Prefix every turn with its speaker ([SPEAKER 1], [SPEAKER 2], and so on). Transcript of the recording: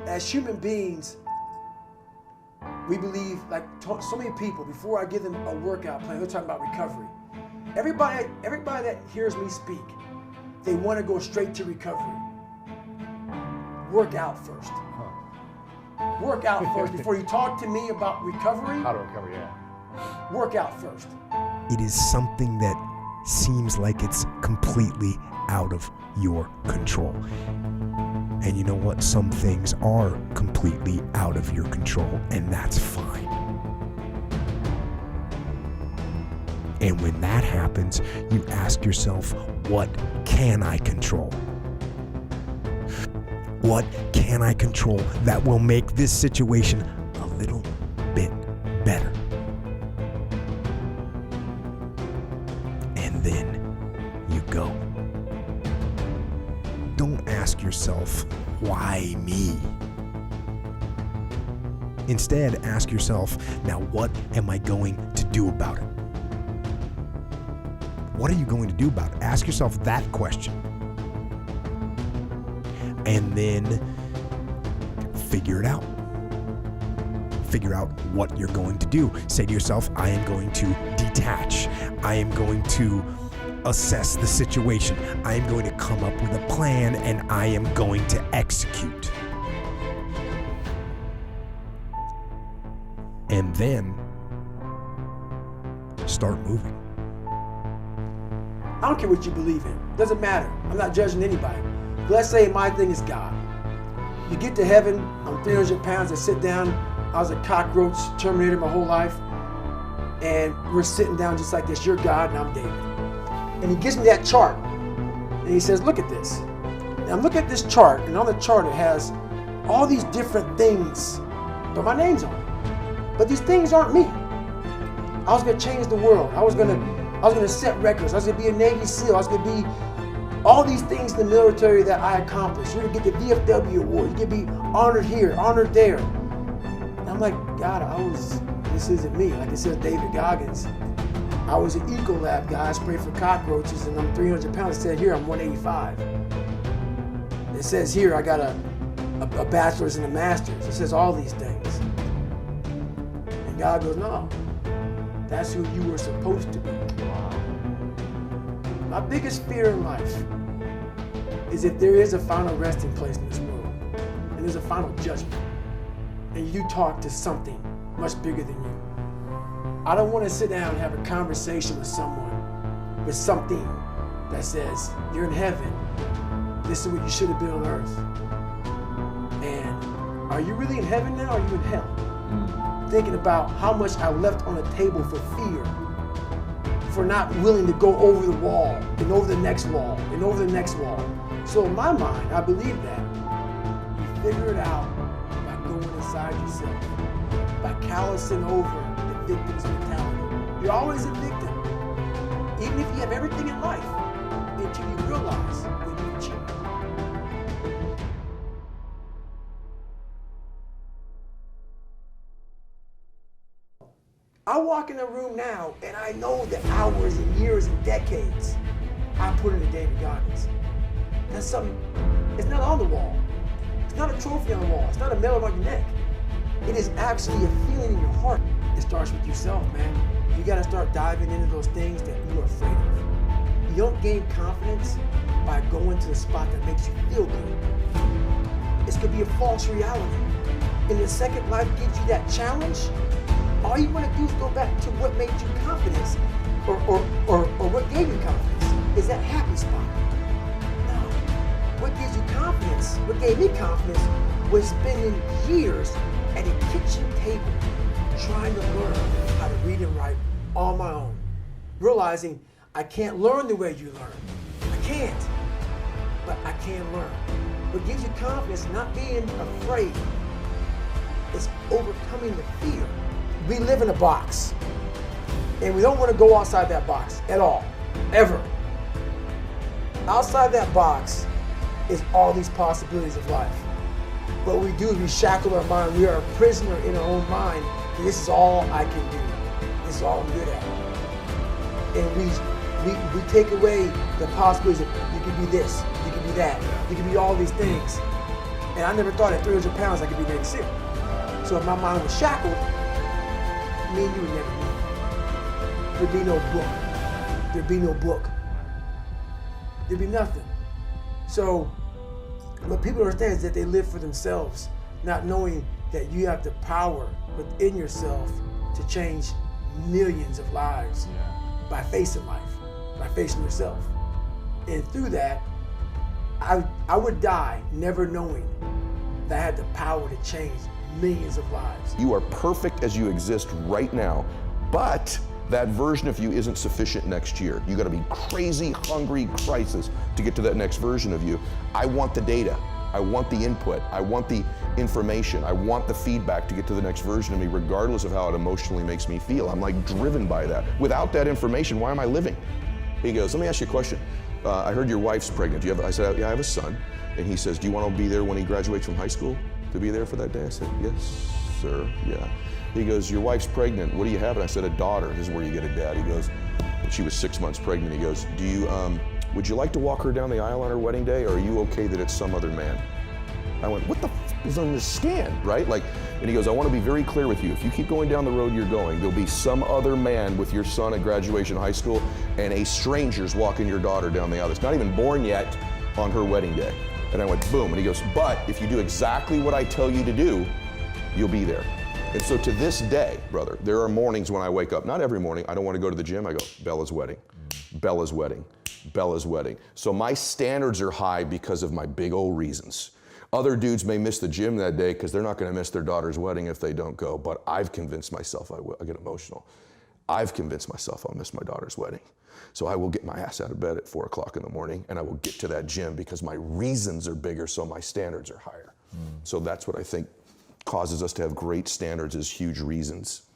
[SPEAKER 1] as human beings, we believe, like so many people, before I give them a workout plan, they're talking about recovery. Everybody that hears me speak, they want to go straight to recovery. Work out first. Work out first before you talk to me about recovery.
[SPEAKER 2] How to recover, yeah.
[SPEAKER 1] Work out first.
[SPEAKER 3] It is something that seems like it's completely out of your control. And you know what? Some things are completely out of your control, and that's fine. And when that happens, you ask yourself, what can I control? What can I control that will make this situation a little bit better? And then you go. Don't ask yourself, why me? Instead, ask yourself, now what am I going to do about it? What are you going to do about it? Ask yourself that question. And then figure it out. Figure out what you're going to do. Say to yourself, I am going to detach. I am going to assess the situation. I am going to come up with a plan, and I am going to execute. And then start moving.
[SPEAKER 1] I don't care what you believe in. Doesn't matter. I'm not judging anybody. Let's say my thing is God. You get to heaven, I'm 300 pounds, I sit down, I was a cockroach terminator my whole life, and we're sitting down just like this. You're God and I'm David. And he gives me that chart, and he says, look at this. Now look at this chart, and on the chart it has all these different things, but my name's on it. But these things aren't me. I was gonna change the world. I was gonna set records. I was gonna be a Navy SEAL. I was gonna be all these things in the military that I accomplished. You're gonna get the VFW award. You're gonna be honored here, honored there. And I'm like, God, this isn't me. Like it says David Goggins. I was an Ecolab guy. I sprayed for cockroaches, and I'm 300 pounds. It said here I'm 185. It says here I got a bachelor's and a master's. It says all these things. And God goes, no, that's who you were supposed to be. My biggest fear in life is if there is a final resting place in this world, and there's a final judgment, and you talk to something much bigger than you. I don't want to sit down and have a conversation with someone with something that says, you're in heaven, this is what you should have been on earth. And are you really in heaven now, or are you in hell? Thinking about how much I left on the table for fear, for not willing to go over the wall, and over the next wall, and over the next wall. So in my mind, I believe that you figure it out by going inside yourself, by callousing over the victim's mentality. You're always a victim, even if you have everything in life, until you realize when you cheat. I walk in a room now, and I know the hours and years and decades I put into David Goggins. That's something, it's not on the wall. It's not a trophy on the wall. It's not a medal on your neck. It is actually a feeling in your heart. It starts with yourself, man. You gotta start diving into those things that you're afraid of. You don't gain confidence by going to the spot that makes you feel good. It's gonna be a false reality. And the second life gives you that challenge, all you want to do is go back to what made you confidence, or what gave you confidence. Is that happy spot? No. What gives you confidence, what gave me confidence, was spending years at a kitchen table trying to learn how to read and write on my own. Realizing I can't learn the way you learn. I can't, but I can learn. What gives you confidence, not being afraid, is overcoming the fear. We live in a box, and we don't want to go outside that box at all, ever. Outside that box is all these possibilities of life. What we do is we shackle our mind. We are a prisoner in our own mind. And this is all I can do. This is all I'm good at. And we take away the possibilities of you can be this, you can be that, you can be all these things. And I never thought at 300 pounds I could be Navy SEAL. So if my mind was shackled, me and you would never meet. There'd be no book. There'd be no book. There'd be nothing. So what people understand is that they live for themselves, not knowing that you have the power within yourself to change millions of lives by facing life, by facing yourself. And through that, I would die never knowing that I had the power to change millions of lives.
[SPEAKER 4] You are perfect as you exist right now, but that version of you isn't sufficient next year. You gotta be crazy, hungry, crisis to get to that next version of you. I want the data. I want the input. I want the information. I want the feedback to get to the next version of me, regardless of how it emotionally makes me feel. I'm like driven by that. Without that information, why am I living? He goes, let me ask you a question. I heard your wife's pregnant. I said, yeah, I have a son. And he says, do you want to be there when he graduates from high school? To be there for that day? I said, yes, sir, yeah. He goes, your wife's pregnant. What do you have? And I said, a daughter. This is where you get a dad. He goes, she was 6 months pregnant. He goes, would you like to walk her down the aisle on her wedding day, or are you okay that it's some other man? I went, what the f is on this scan, right? And he goes, I want to be very clear with you. If you keep going down the road you're going, there'll be some other man with your son at graduation high school, and a stranger's walking your daughter down the aisle that's not even born yet on her wedding day. And I went, boom. And he goes, but if you do exactly what I tell you to do, you'll be there. And so to this day, brother, there are mornings when I wake up, not every morning, I don't want to go to the gym. I go, Bella's wedding, Bella's wedding, Bella's wedding. So my standards are high because of my big old reasons. Other dudes may miss the gym that day because they're not going to miss their daughter's wedding if they don't go. But I've convinced myself I will. I get emotional. I've convinced myself I'll miss my daughter's wedding. So I will get my ass out of bed at 4 o'clock in the morning and I will get to that gym because my reasons are bigger, so my standards are higher. So that's what I think causes us to have great standards, is huge reasons.